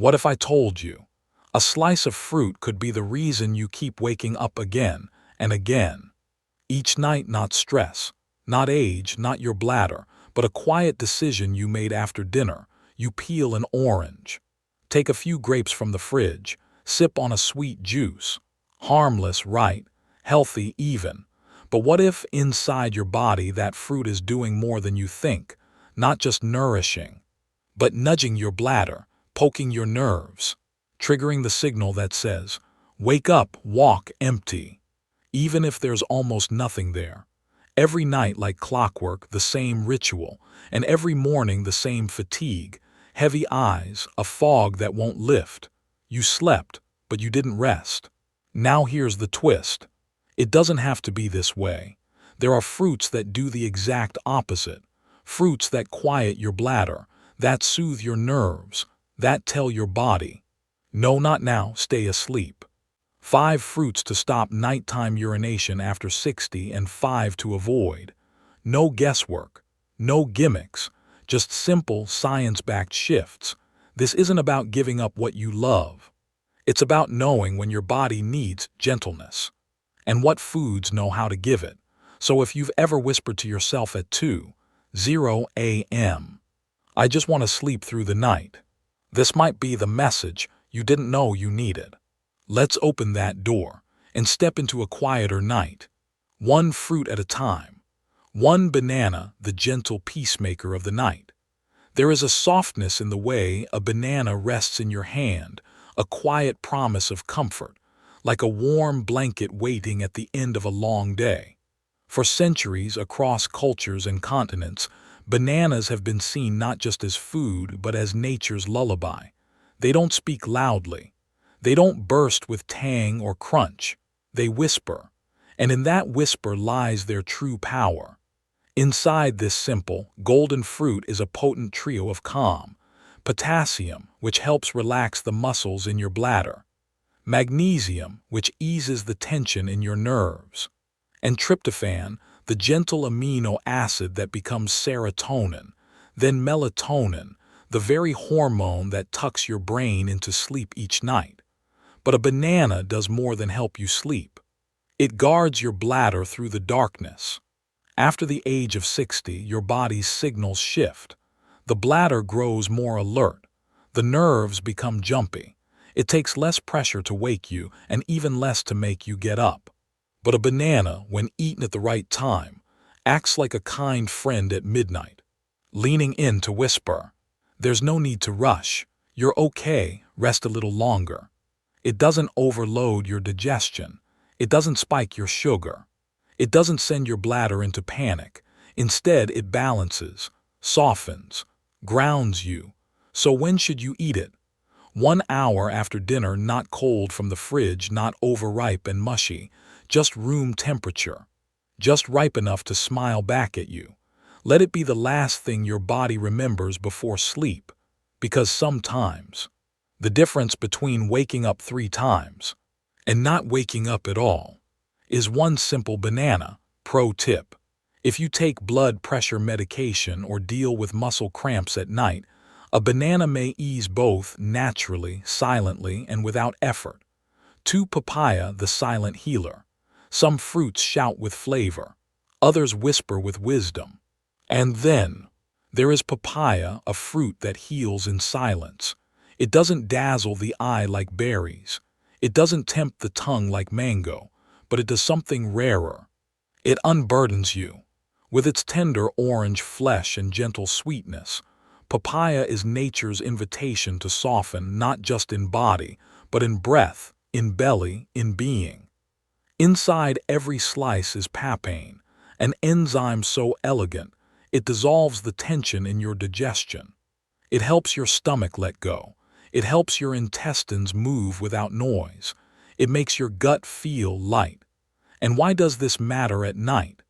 What if I told you? A slice of fruit could be the reason you keep waking up again and again. Each night, not stress, not age, not your bladder, but a quiet decision you made after dinner. You peel an orange. Take a few grapes from the fridge. Sip on a sweet juice. Harmless, right? Healthy, even. But what if inside your body that fruit is doing more than you think? Not just nourishing, but nudging your bladder, poking your nerves, triggering the signal that says, wake up, walk empty. Even if there's almost nothing there. Every night, like clockwork, the same ritual, and every morning the same fatigue, heavy eyes, a fog that won't lift. You slept, but you didn't rest. Now here's the twist. It doesn't have to be this way. There are fruits that do the exact opposite. Fruits that quiet your bladder, that soothe your nerves, that tell your body, no, not now, stay asleep. 5 fruits to stop nighttime urination after 60 and 5 to avoid. No guesswork, no gimmicks, just simple science-backed shifts. This isn't about giving up what you love. It's about knowing when your body needs gentleness and what foods know how to give it. So if you've ever whispered to yourself at 2:00 a.m., I just want to sleep through the night, this might be the message you didn't know you needed. Let's open that door and step into a quieter night. One fruit at a time. One banana, the gentle peacemaker of the night. There is a softness in the way a banana rests in your hand, a quiet promise of comfort, like a warm blanket waiting at the end of a long day. For centuries, across cultures and continents, bananas have been seen not just as food but as nature's lullaby. They don't speak loudly. They don't burst with tang or crunch. They whisper, and in that whisper lies their true power. Inside this simple, golden fruit is a potent trio of calm. Potassium, which helps relax the muscles in your bladder. Magnesium, which eases the tension in your nerves. And tryptophan, the gentle amino acid that becomes serotonin. Then melatonin, the very hormone that tucks your brain into sleep each night. But a banana does more than help you sleep. It guards your bladder through the darkness. After the age of 60, your body's signals shift. The bladder grows more alert. The nerves become jumpy. It takes less pressure to wake you and even less to make you get up. But a banana, when eaten at the right time, acts like a kind friend at midnight, leaning in to whisper, there's no need to rush. You're okay, rest a little longer. It doesn't overload your digestion. It doesn't spike your sugar. It doesn't send your bladder into panic. Instead, it balances, softens, grounds you. So when should you eat it? 1 hour after dinner, not cold from the fridge, not overripe and mushy, just room temperature, just ripe enough to smile back at you. Let it be the last thing your body remembers before sleep, because sometimes the difference between waking up 3 times and not waking up at all is one simple banana. Pro tip: if you take blood pressure medication or deal with muscle cramps at night, a banana may ease both naturally, silently, and without effort. 2. Papaya, the silent healer. Some fruits shout with flavor, others whisper with wisdom. And then there is papaya, a fruit that heals in silence. It doesn't dazzle the eye like berries. It doesn't tempt the tongue like mango, but it does something rarer. It unburdens you. With its tender orange flesh and gentle sweetness, papaya is nature's invitation to soften not just in body, but in breath, in belly, in being. Inside every slice is papain, an enzyme so elegant, it dissolves the tension in your digestion. It helps your stomach let go. It helps your intestines move without noise. It makes your gut feel light. And why does this matter at night?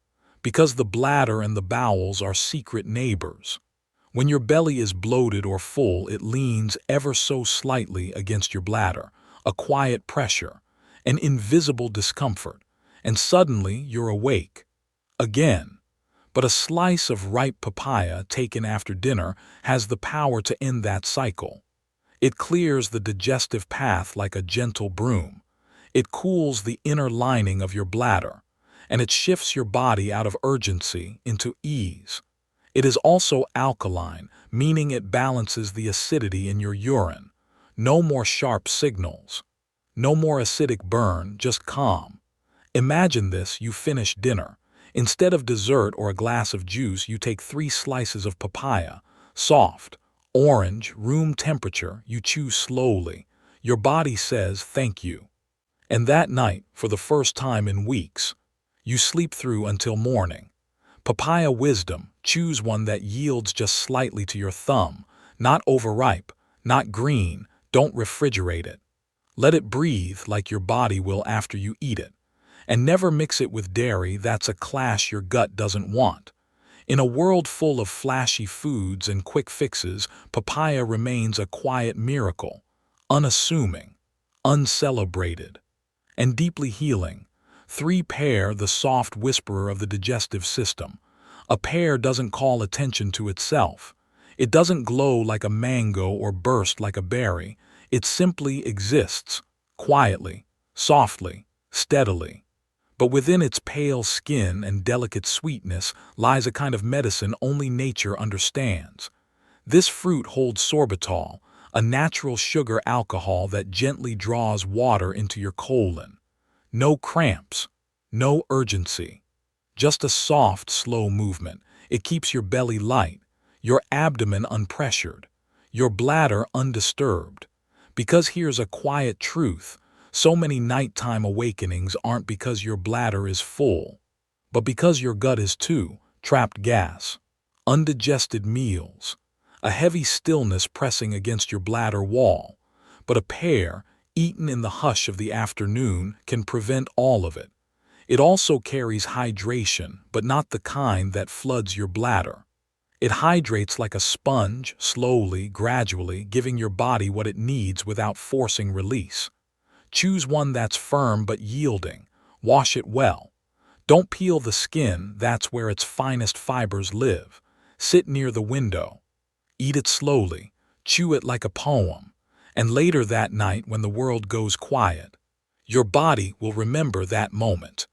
Because the bladder and the bowels are secret neighbors. When your belly is bloated or full, it leans ever so slightly against your bladder, a quiet pressure, an invisible discomfort, and suddenly you're awake. Again. But a slice of ripe papaya taken after dinner has the power to end that cycle. It clears the digestive path like a gentle broom. It cools the inner lining of your bladder, and it shifts your body out of urgency into ease. It is also alkaline, meaning it balances the acidity in your urine. No more sharp signals. No more acidic burn, just calm. Imagine this: you finish dinner. Instead of dessert or a glass of juice, you take 3 slices of papaya, soft, orange, room temperature. You chew slowly. Your body says thank you. And that night, for the first time in weeks, you sleep through until morning. Papaya wisdom: choose one that yields just slightly to your thumb, not overripe, not green. Don't refrigerate it. Let it breathe like your body will after you eat it. And never mix it with dairy. That's a clash your gut doesn't want. In a world full of flashy foods and quick fixes, papaya remains a quiet miracle, unassuming, uncelebrated, and deeply healing. 3. Pear, the soft whisperer of the digestive system. A pear doesn't call attention to itself. It doesn't glow like a mango or burst like a berry. It simply exists, quietly, softly, steadily. But within its pale skin and delicate sweetness lies a kind of medicine only nature understands. This fruit holds sorbitol, a natural sugar alcohol that gently draws water into your colon. No cramps, no urgency, just a soft, slow movement. It keeps your belly light, your abdomen unpressured, your bladder undisturbed. Because here's a quiet truth: so many nighttime awakenings aren't because your bladder is full, but because your gut is too. Trapped gas, undigested meals, a heavy stillness pressing against your bladder wall. But a pear, eaten in the hush of the afternoon, can prevent all of it. It also carries hydration, but not the kind that floods your bladder. It hydrates like a sponge, slowly, gradually, giving your body what it needs without forcing release. Choose one that's firm but yielding. Wash it well. Don't peel the skin, that's where its finest fibers live. Sit near the window. Eat it slowly. Chew it like a poem. And later that night, when the world goes quiet, your body will remember that moment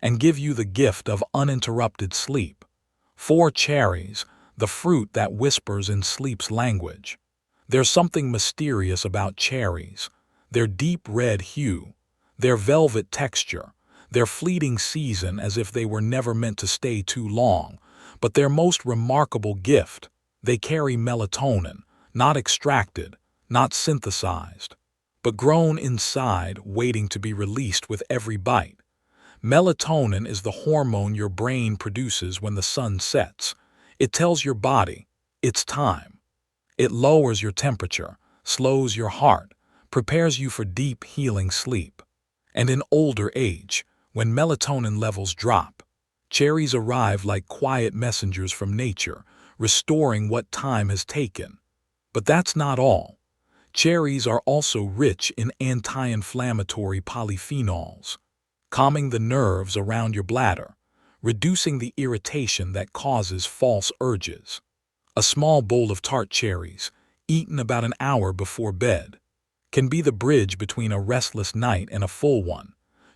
and give you the gift of uninterrupted sleep. 4. Cherries, the fruit that whispers in sleep's language. There's something mysterious about cherries. Their deep red hue, their velvet texture, their fleeting season as if they were never meant to stay too long. But their most remarkable gift: they carry melatonin, not extracted, not synthesized, but grown inside, waiting to be released with every bite. Melatonin is the hormone your brain produces when the sun sets. It tells your body, it's time. It lowers your temperature, slows your heart, prepares you for deep, healing sleep. And in older age, when melatonin levels drop, cherries arrive like quiet messengers from nature, restoring what time has taken. But that's not all. Cherries are also rich in anti-inflammatory polyphenols, calming the nerves around your bladder, reducing the irritation that causes false urges. A small bowl of tart cherries, eaten about an hour before bed, can be the bridge between a restless night and a full one.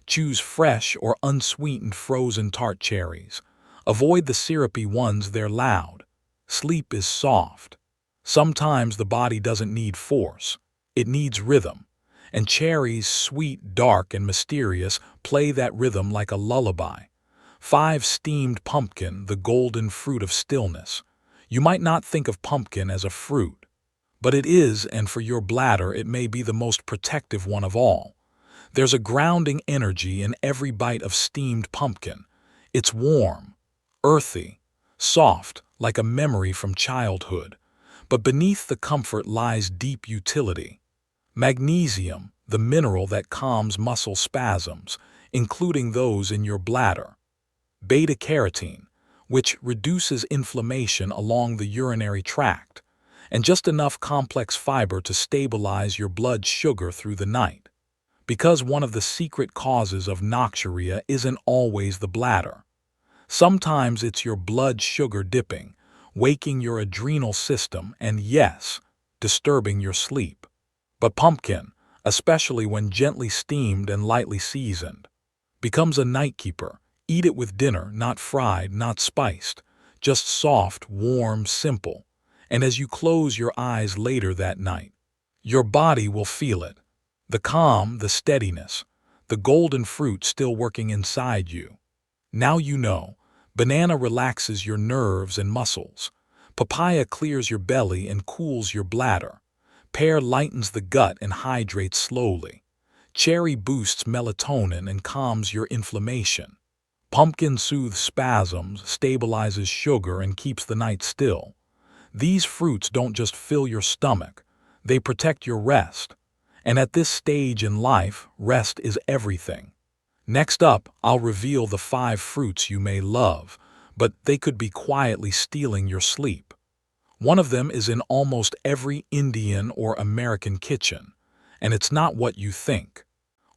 Choose fresh or unsweetened frozen tart cherries. Avoid the syrupy ones, they're loud. Sleep is soft. Sometimes the body doesn't need force, it needs rhythm. And cherries, sweet, dark, and mysterious, play that rhythm like a lullaby. 5. Steamed pumpkin, the golden fruit of stillness. You might not think of pumpkin as a fruit, but it is, and for your bladder it may be the most protective one of all. There's a grounding energy in every bite of steamed pumpkin. It's warm, earthy, soft, like a memory from childhood. But beneath the comfort lies deep utility. Magnesium, the mineral that calms muscle spasms, including those in your bladder. Beta-carotene, which reduces inflammation along the urinary tract. And just enough complex fiber to stabilize your blood sugar through the night. Because one of the secret causes of noxuria isn't always the bladder. Sometimes it's your blood sugar dipping, waking your adrenal system, and yes, disturbing your sleep. But pumpkin, especially when gently steamed and lightly seasoned, becomes a night keeper. Eat it with dinner, not fried, not spiced, just soft, warm, simple. And as you close your eyes later that night, your body will feel it. The calm, the steadiness, the golden fruit still working inside you. Now you know. Banana relaxes your nerves and muscles. Papaya clears your belly and cools your bladder. Pear lightens the gut and hydrates slowly. Cherry boosts melatonin and calms your inflammation. Pumpkin soothes spasms, stabilizes sugar, and keeps the night still. These fruits don't just fill your stomach, they protect your rest. And at this stage in life, rest is everything. Next up, I'll reveal the 5 fruits you may love, but they could be quietly stealing your sleep. One of them is in almost every Indian or American kitchen, and it's not what you think.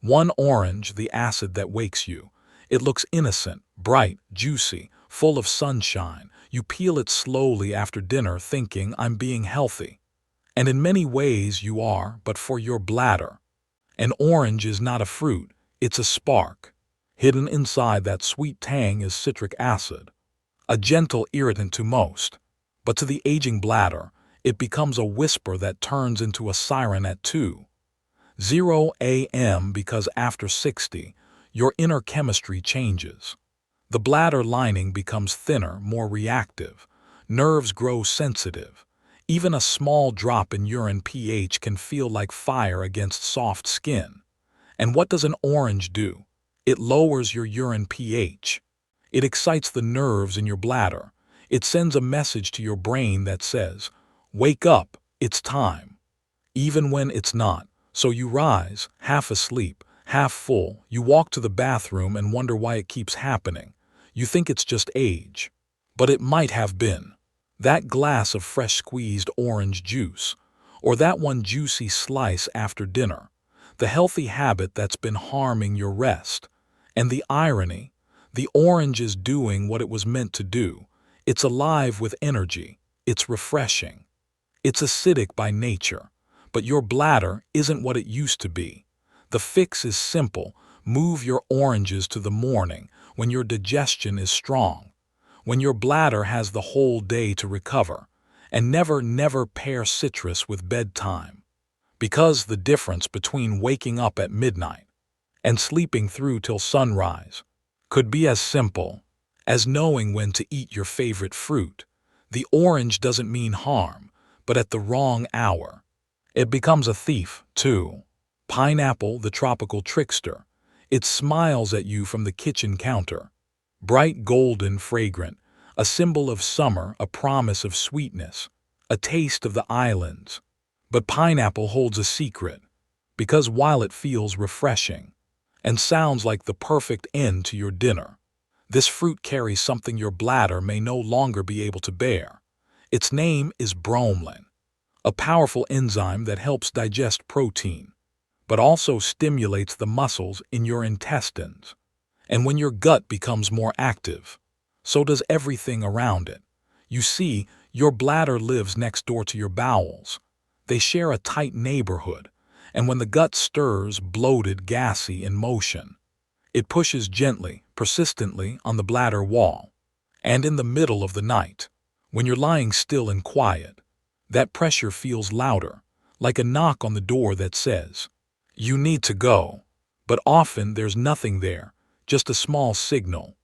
One orange, the acid that wakes you. It looks innocent, bright, juicy, full of sunshine. You peel it slowly after dinner thinking, I'm being healthy. And in many ways you are, but for your bladder. An orange is not a fruit, it's a spark. Hidden inside that sweet tang is citric acid, a gentle irritant to most. But to the aging bladder, it becomes a whisper that turns into a siren at 2:00 a.m. because after 60, your inner chemistry changes. The bladder lining becomes thinner, more reactive. Nerves grow sensitive. Even a small drop in urine pH can feel like fire against soft skin. And what does an orange do? It lowers your urine pH. It excites the nerves in your bladder. It sends a message to your brain that says, wake up, it's time. Even when it's not. So you rise, half asleep, half full. You walk to the bathroom and wonder why it keeps happening. You think it's just age. But it might have been. That glass of fresh squeezed orange juice. Or that one juicy slice after dinner. The healthy habit that's been harming your rest. And the irony, the orange is doing what it was meant to do. It's alive with energy. It's refreshing. It's acidic by nature. But your bladder isn't what it used to be. The fix is simple. Move your oranges to the morning when your digestion is strong, when your bladder has the whole day to recover, and never pair citrus with bedtime. Because the difference between waking up at midnight and sleeping through till sunrise could be as simple as knowing when to eat your favorite fruit. The orange doesn't mean harm, but at the wrong hour, it becomes a thief, too. Pineapple, the tropical trickster. It smiles at you from the kitchen counter. Bright golden, fragrant, a symbol of summer, a promise of sweetness, a taste of the islands. But pineapple holds a secret, because while it feels refreshing and sounds like the perfect end to your dinner, this fruit carries something your bladder may no longer be able to bear. Its name is bromelain, a powerful enzyme that helps digest protein, but also stimulates the muscles in your intestines. And when your gut becomes more active, so does everything around it. You see, your bladder lives next door to your bowels. They share a tight neighborhood, and when the gut stirs, bloated, gassy, in motion, it pushes gently, persistently on the bladder wall. And in the middle of the night, when you're lying still and quiet, that pressure feels louder, like a knock on the door that says, you need to go. But often there's nothing there, just a small signal,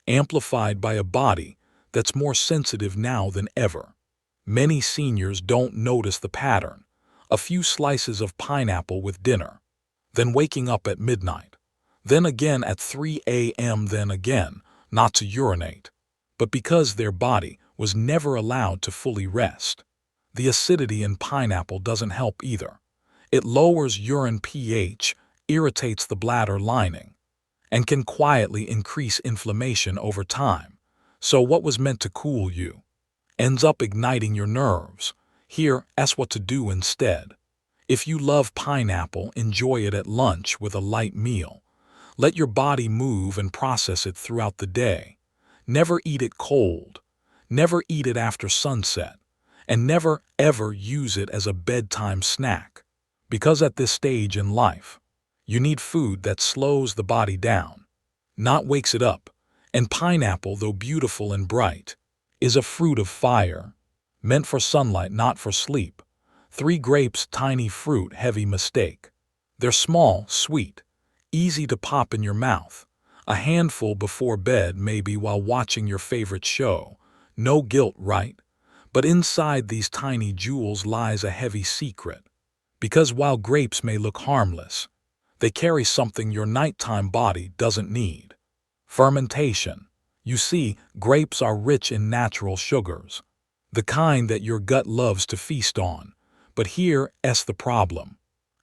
amplified by a body that's more sensitive now than ever. Many seniors don't notice the pattern. A few slices of pineapple with dinner, then waking up at midnight, then again at 3 a.m., then again, not to urinate, but because their body was never allowed to fully rest. The acidity in pineapple doesn't help either. It lowers urine pH, irritates the bladder lining, and can quietly increase inflammation over time. So what was meant to cool you ends up igniting your nerves. Here's what to do instead. If you love pineapple, enjoy it at lunch with a light meal. Let your body move and process it throughout the day. Never eat it cold. Never eat it after sunset. And never, ever use it as a bedtime snack. Because at this stage in life, you need food that slows the body down, not wakes it up. And pineapple, though beautiful and bright, is a fruit of fire, meant for sunlight, not for sleep. 3 grapes, tiny fruit, heavy mistake. They're small, sweet, easy to pop in your mouth. A handful before bed, maybe while watching your favorite show. No guilt, right? But inside these tiny jewels lies a heavy secret. Because while grapes may look harmless, they carry something your nighttime body doesn't need. Fermentation. You see, grapes are rich in natural sugars, the kind that your gut loves to feast on. But here's the problem.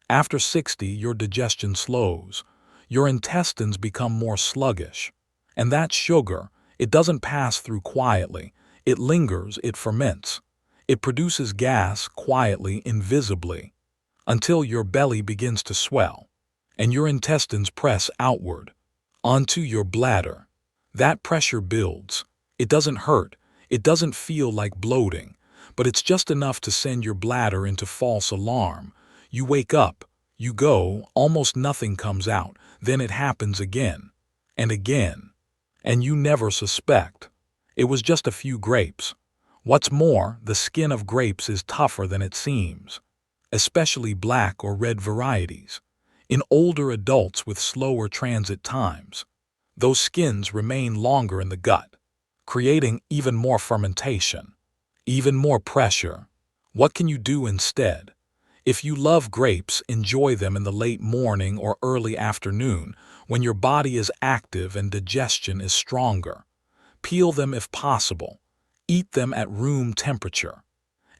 After 60, your digestion slows. Your intestines become more sluggish. And that sugar, it doesn't pass through quietly. It lingers, it ferments. It produces gas quietly, invisibly, until your belly begins to swell, and your intestines press outward, onto your bladder. That pressure builds. It doesn't hurt. It doesn't feel like bloating, but it's just enough to send your bladder into false alarm. You wake up, you go, almost nothing comes out. Then it happens again, and again, and you never suspect. It was just a few grapes. What's more, the skin of grapes is tougher than it seems, especially black or red varieties. In older adults with slower transit times, those skins remain longer in the gut, creating even more fermentation, even more pressure. What can you do instead? If you love grapes, enjoy them in the late morning or early afternoon when your body is active and digestion is stronger. Peel them if possible. Eat them at room temperature.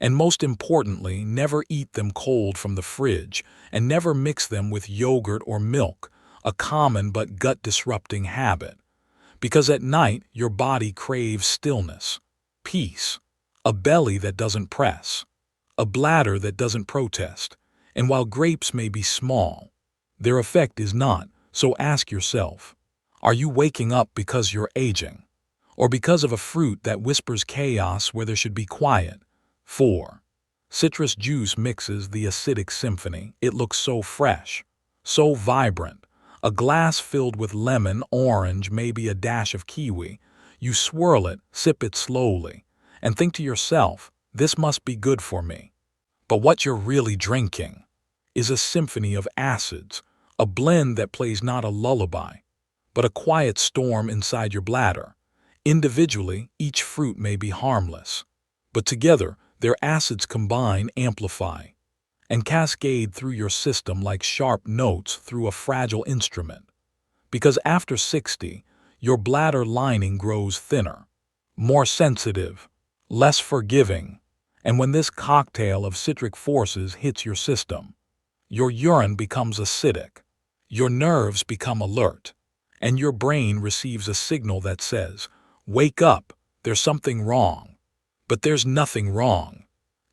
And most importantly, never eat them cold from the fridge, and never mix them with yogurt or milk, a common but gut-disrupting habit. Because at night, your body craves stillness, peace, a belly that doesn't press, a bladder that doesn't protest. And while grapes may be small, their effect is not. So ask yourself, are you waking up because you're aging, or because of a fruit that whispers chaos where there should be quiet? 4. Citrus juice mixes the acidic symphony. It looks so fresh, so vibrant. A glass filled with lemon, orange, maybe a dash of kiwi. You swirl it, sip it slowly, and think to yourself, this must be good for me. But what you're really drinking is a symphony of acids, a blend that plays not a lullaby, but a quiet storm inside your bladder. Individually, each fruit may be harmless, but together, their acids combine, amplify, and cascade through your system like sharp notes through a fragile instrument. Because after 60, your bladder lining grows thinner, more sensitive, less forgiving. And when this cocktail of citric forces hits your system, your urine becomes acidic, your nerves become alert, and your brain receives a signal that says, wake up, there's something wrong. But there's nothing wrong.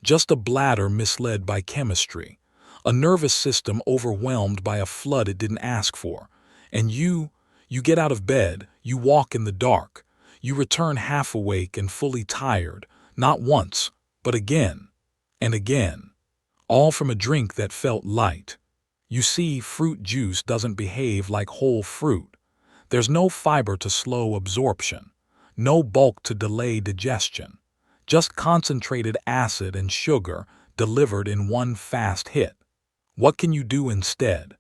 Just a bladder misled by chemistry, a nervous system overwhelmed by a flood it didn't ask for. And you get out of bed, you walk in the dark, you return half awake and fully tired, not once, but again and again, all from a drink that felt light. You see, fruit juice doesn't behave like whole fruit. There's no fiber to slow absorption, no bulk to delay digestion, just concentrated acid and sugar delivered in one fast hit. What can you do instead?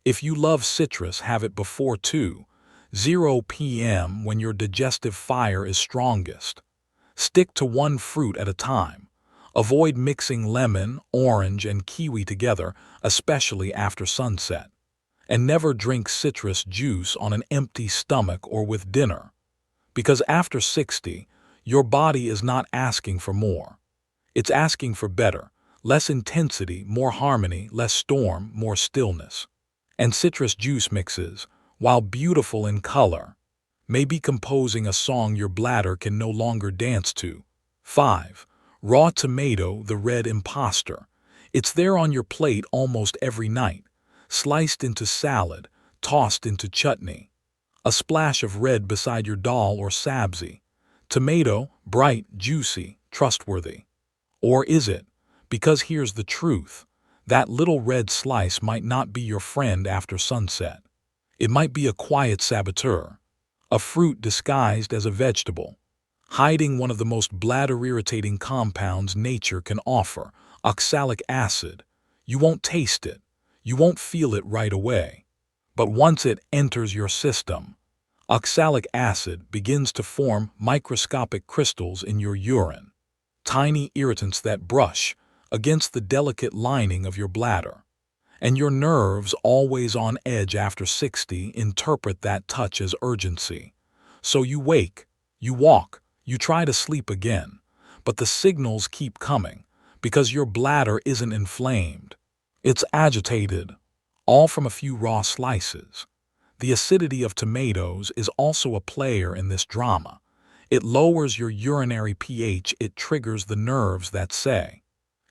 If you love citrus, have it before 2:00 p.m. when your digestive fire is strongest. Stick to one fruit at a time. Avoid mixing lemon, orange, and kiwi together, especially after sunset. And never drink citrus juice on an empty stomach or with dinner. Because after 60, your body is not asking for more. It's asking for better, less intensity, more harmony, less storm, more stillness. And citrus juice mixes, while beautiful in color, may be composing a song your bladder can no longer dance to. 5. Raw tomato, the red imposter. It's there on your plate almost every night, sliced into salad, tossed into chutney. A splash of red beside your dal or sabzi. Tomato, bright, juicy, trustworthy. Or is it? Because here's the truth. That little red slice might not be your friend after sunset. It might be a quiet saboteur, a fruit disguised as a vegetable, hiding one of the most bladder-irritating compounds nature can offer, oxalic acid. You won't taste it. You won't feel it right away. But once it enters your system, oxalic acid begins to form microscopic crystals in your urine, tiny irritants that brush against the delicate lining of your bladder. And your nerves, always on edge after 60, interpret that touch as urgency. So you wake, you walk, you try to sleep again, but the signals keep coming because your bladder isn't inflamed. It's agitated, all from a few raw slices. The acidity of tomatoes is also a player in this drama. It lowers your urinary pH. It triggers the nerves that say,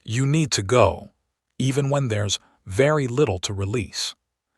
you need to go, even when there's very little to release.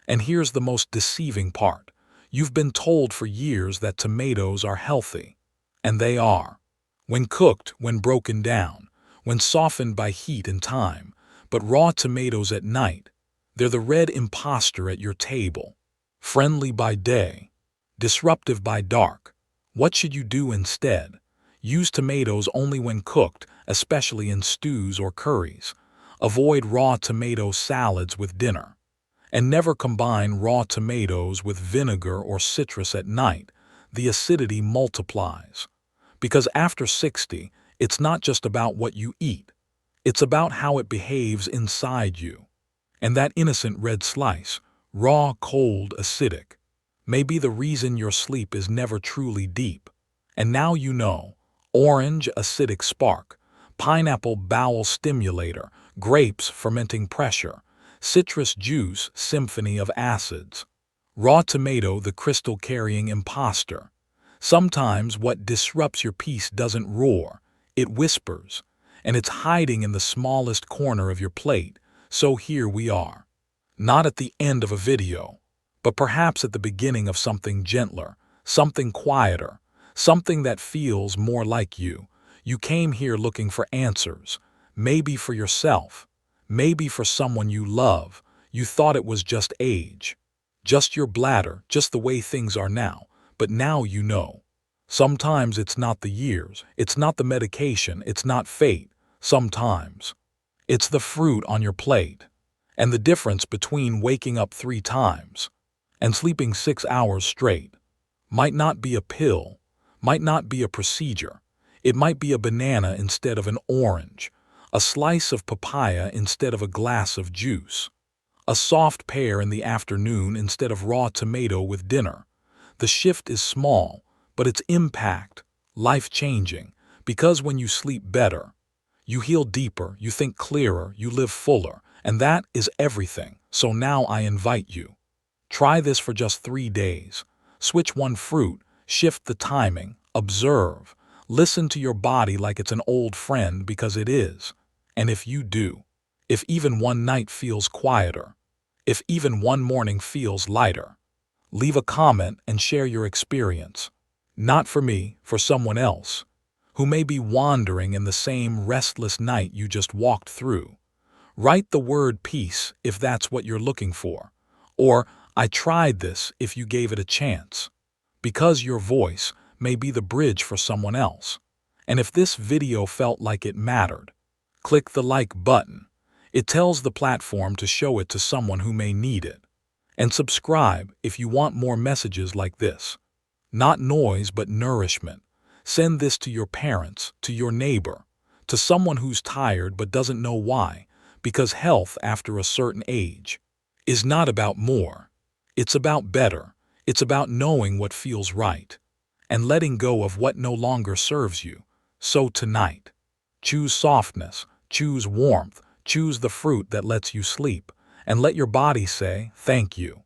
And here's the most deceiving part. You've been told for years that tomatoes are healthy. And they are. When cooked, when broken down, when softened by heat and time. But raw tomatoes at night, they're the red imposter at your table. Friendly by day, disruptive by dark. What should you do instead? Use tomatoes only when cooked, especially in stews or curries. Avoid raw tomato salads with dinner. And never combine raw tomatoes with vinegar or citrus at night. The acidity multiplies. Because after 60, it's not just about what you eat. It's about how it behaves inside you. And that innocent red slice, raw, cold, acidic, may be the reason your sleep is never truly deep. And now you know. Orange, acidic spark. Pineapple, bowel stimulator. Grapes, fermenting pressure. Citrus juice, symphony of acids. Raw tomato, the crystal-carrying imposter. Sometimes what disrupts your peace doesn't roar, it whispers, and it's hiding in the smallest corner of your plate. So here we are. Not at the end of a video, but perhaps at the beginning of something gentler, something quieter, something that feels more like you. You came here looking for answers, maybe for yourself, maybe for someone you love. You thought it was just age, just your bladder, just the way things are now. But now you know. Sometimes it's not the years, it's not the medication, it's not fate. Sometimes it's the fruit on your plate. And the difference between waking up 3 times and sleeping 6 hours straight might not be a pill, might not be a procedure. It might be a banana instead of an orange, a slice of papaya instead of a glass of juice, a soft pear in the afternoon instead of raw tomato with dinner. The shift is small, but its impact, life-changing, because when you sleep better, you heal deeper, you think clearer, you live fuller, and that is everything. So now I invite you. Try this for just 3 days. Switch one fruit, shift the timing, observe, listen to your body like it's an old friend because it is. And if you do, if even one night feels quieter, if even one morning feels lighter, leave a comment and share your experience. Not for me, for someone else, who may be wandering in the same restless night you just walked through. Write the word peace if that's what you're looking for, or I tried this if you gave it a chance, because your voice may be the bridge for someone else. And if this video felt like it mattered, click the like button. It tells the platform to show it to someone who may need it. And subscribe if you want more messages like this. Not noise, but nourishment. Send this to your parents, to your neighbor, to someone who's tired but doesn't know why, because health after a certain age is not about more. It's about better. It's about knowing what feels right and letting go of what no longer serves you. So tonight, choose softness, choose warmth, choose the fruit that lets you sleep, and let your body say, thank you.